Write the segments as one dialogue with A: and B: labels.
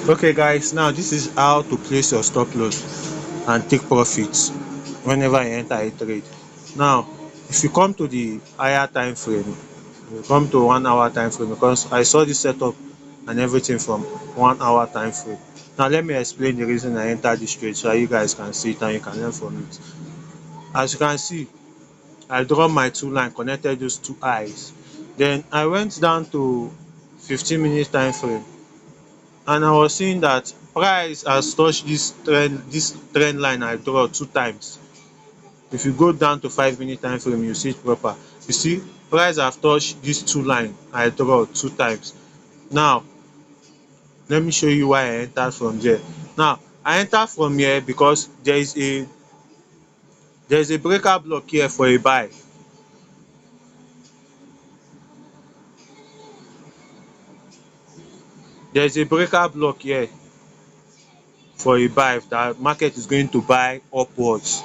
A: Okay guys, now this is how to place your stop loss and take profits whenever you enter a trade. Now, if you come to the higher time frame, you come to 1 hour time frame, because I saw this setup and everything from 1 hour time frame. Now let me explain the reason I entered this trade so that you guys can see it and you can learn from it. As you can see, I draw my two line, connected those two eyes. Then I went down to 15 minute time frame, and I was seeing that price has touched this trend line I draw two times. If you go down to 5 minute time frame, you see it proper. You see price have touched dis two line I draw two times. Now let me show you why I enter from there. Now I enter from here because there is a breaker block here for a buy. There is a breaker block here for a buy that market is going to buy upwards,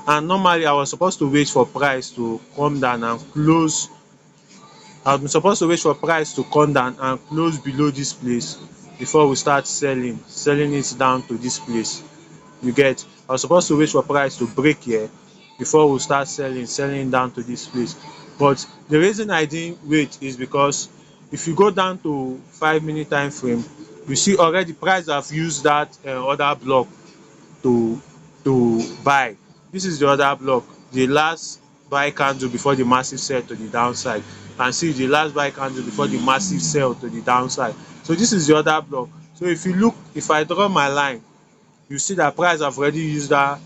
A: and normally I was supposed to wait for price to come down and close. I'm supposed to wait for price to come down and close below this place before we start selling it down to this place. You get? I was supposed to wait for price to break here before we start selling down to this place. But the reason I didn't wait is because if you go down to 5 minute time frame, you see already price have used that other block to buy. This is the other block, the last buy candle before the massive sell to the downside. And see the last buy candle before the massive sell to the downside. So this is the other block. So if you look, if I draw my line, you see that price have already used that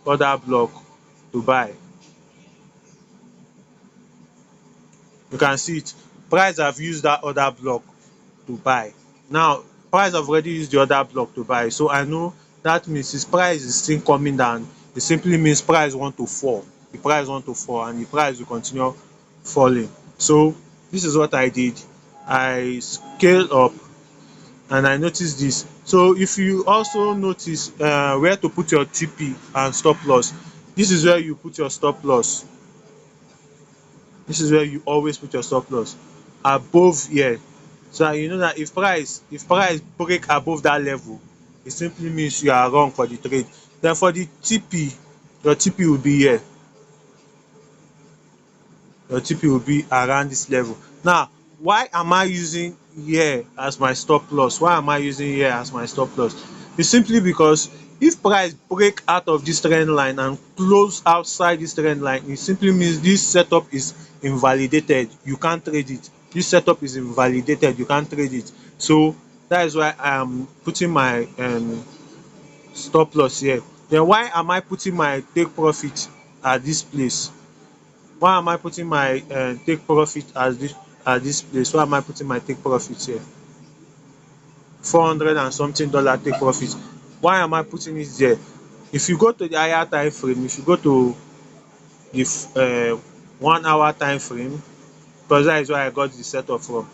A: other block to buy. You can see it. Price have used that other block to buy. Now price have already used the other block to buy, so I know that means his price is still coming down. It simply means price want to fall. The price want to fall and the price will continue falling. So this is what I did. I scale up and I notice this. So if you also notice where to put your TP and stop loss, this is where you put your stop loss. This is where you always put your stop loss, above here, so that you know that if price break above that level, it simply means you are wrong for the trade. Then for the TP, your TP will be here. Your TP will be around this level. Now why am I using here as my stop loss? Why am I using here as my stop loss? It's simply because if price break out of this trend line and close outside this trend line, it simply means this setup is invalidated. You can't trade it. This setup is invalidated. You can't trade it. So that is why I am putting my stop loss here. Then why am I putting my take profit at this place? Why am I putting my take profit at this place? Why am I putting my take profit here? 400 and something dollar take profit. Why am I putting it there? If you go to the higher time frame, if you go to the 1 hour time frame, because that is where I got the setup from.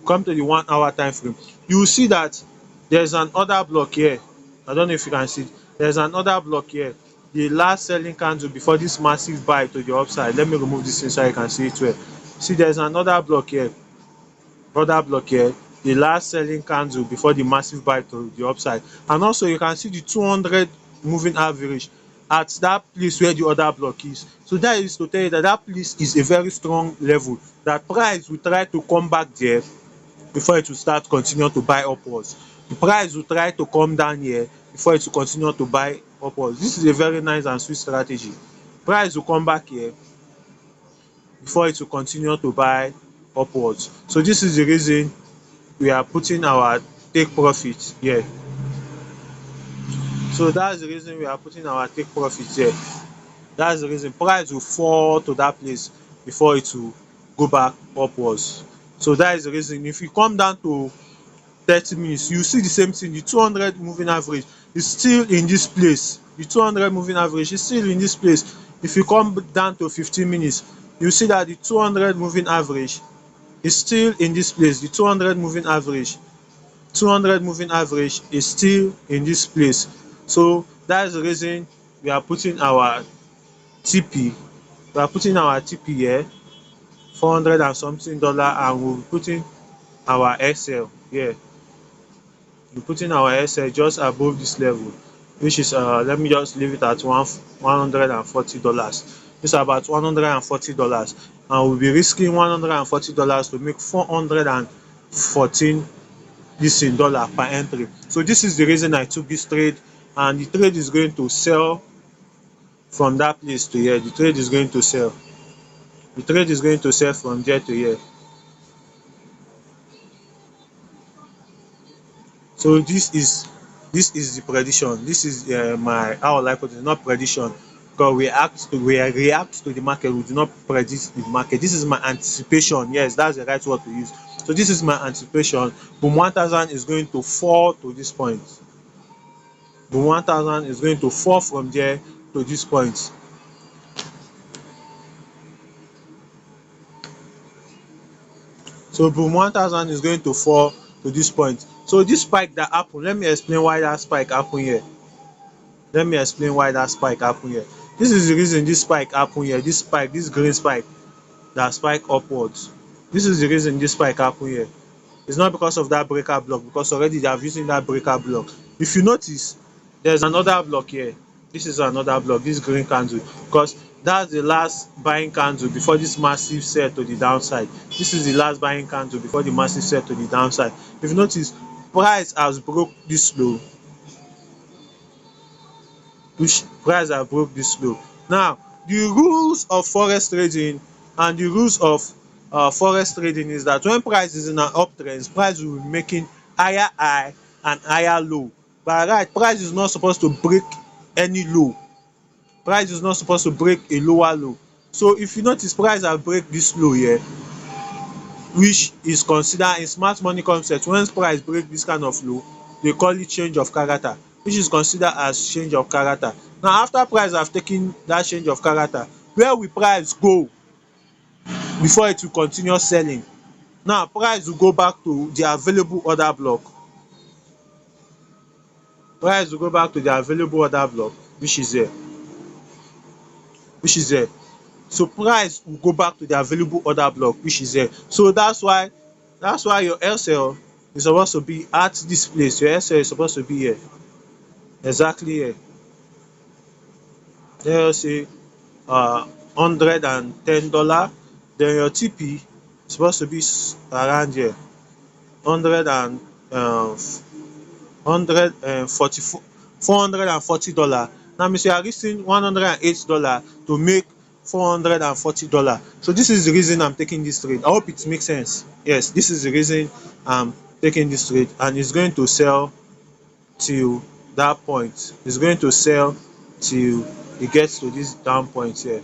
A: Come to the 1 hour time frame, you will see that there's an order block here. I don't know if you can see it. There's an order block here. The last selling candle before this massive buy to the upside. Let me remove this thing so you can see it well. See, there's another block here. Order block here. The last selling candle before the massive buy to the upside. And also you can see the 200 moving average at that place where the order block is. So that is to tell you that that place is a very strong level, that price will try to come back there before it will start continue to buy upwards. The price will try to come down here before it will continue to buy upwards. This is a very nice and sweet strategy. Price will come back here before it will continue to buy upwards. So this is the reason we are putting our take profit here. So that's the reason we are putting our take profit here. That's the reason price will fall to that place before it will go back upwards. So that is the reason. If you come down to 30 minutes, you see the same thing. The 200 moving average is still in this place. The 200 moving average is still in this place. If you come down to 15 minutes, you see that the 200 moving average is still in this place. The 200 moving average is still in this place. So that's the reason we are putting our TP. We are putting our TP here, 400 and something dollar, and we'll be putting our XL here. We're putting our SL just above this level, which is let me just leave it at $140. It's about $140, and we'll be risking $140 to make 414 this in dollar per entry. So this is the reason I took this trade, and the trade is going to sell from that place to here. The trade is going to sell. The trade is going to sell from there to here. So this is the prediction. This is my, how will I put it, not prediction, because we react to the market. We do not predict the market. This is my anticipation. Yes, that's the right word to use. So this is my anticipation. Boom 1000 is going to fall to this point. Boom 1000 is going to fall from there to this point. So boom 1000 is going to fall to this point. So this spike that happened, let me explain why that spike happened here. Let me explain why that spike happened here. This is the reason this spike happened here. This spike, this green spike that spike upwards. This is the reason this spike happened here. It's not because of that breaker block, because already they have using that breaker block. If you notice, there's another block here. This is another block, this green candle, because that's the last buying candle before this massive sell to the downside. This is the last buying candle before the massive sell to the downside. If you notice, price has broke this low, which price have broke this low. Now, the rules of forex trading and the rules of forex trading is that when price is in an uptrend, price will be making higher high and higher low. By right, price is not supposed to break any low. Price is not supposed to break a lower low. So if you notice, price have break this low here, which is considered in smart money concept. When price break this kind of low, they call it change of character, which is considered as change of character. Now, after price have taken that change of character, where will price go before it will continue selling? Now, price will go back to the available order block. Price will go back to the available order block, which is here. Which is here. So price will go back to the available order block, which is here. So that's why your SL is supposed to be at this place. Your SL is supposed to be here, exactly here. Let us say $110. Then your TP is supposed to be around here, 100 and um 144 $440. Now means you are risking $108 to make $440. So this is the reason I'm taking this trade. I hope it makes sense. Yes, this is the reason I'm taking this trade, and it's going to sell till that point. It's going to sell till it gets to this down point here.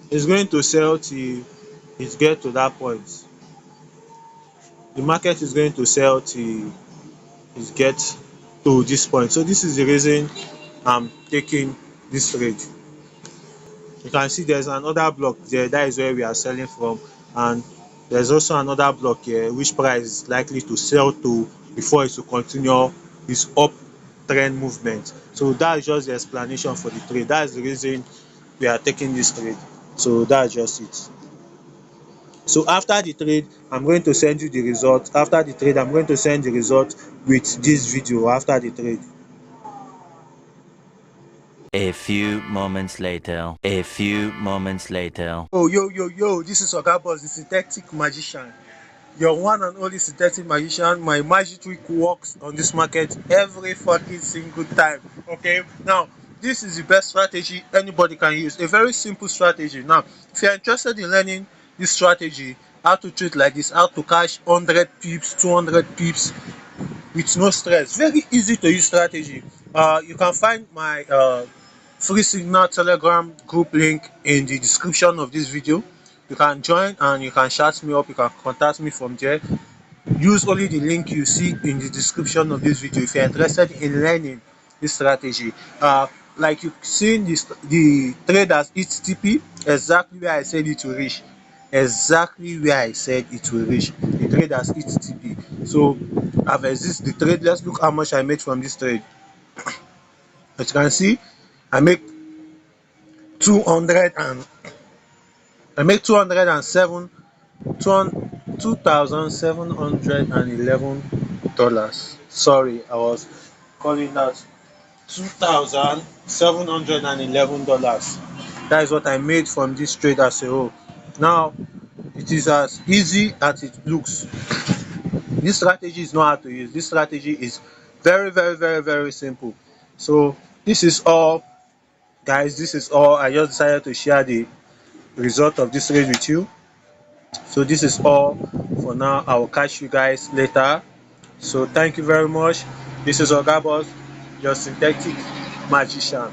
A: It's going to sell till it get to that point. The market is going to sell till it get to this point. So this is the reason I'm taking this trade. You can see there's another block there. That is where we are selling from, and there's also another block here which price is likely to sell to before it will continue this uptrend movement. So that's just the explanation for the trade. That's the reason we are taking this trade. So that's just it. So after the trade, I'm going to send you the result. After the trade, I'm going to send the result with this video after the trade.
B: A few moments later. A few moments later.
A: Oh, yo, this is Oga Boss, the synthetic magician. Your one and only synthetic magician. My magic trick works on this market every fucking single time. Okay, now this is the best strategy anybody can use. A very simple strategy. Now, if you're interested in learning this strategy, how to trade like this, how to cash 100 pips, 200 pips with no stress, very easy to use strategy. You can find my free signal telegram group link in the description of this video. You can join and you can chat me up. You can contact me from there. Use only the link you see in the description of this video if you're interested in learning this strategy. Like you've seen this, the traders hit TP exactly where I said it will reach. Exactly where I said it will reach. The traders hit TP. So I've exist the trade. Let's look how much I made from this trade. As you can see, I make 200 and I make 207 $2,711. Sorry, I was calling that $2,711. That is what I made from this trade as a whole. Now, it is as easy as it looks. This strategy is not hard to use. This strategy is very, very, very, very simple. So, this is all, guys. This is all. I just decided to share the result of this trade with you. So, this is all for now. I will catch you guys later. So, thank you very much. This is Oga Boss, your synthetic magician.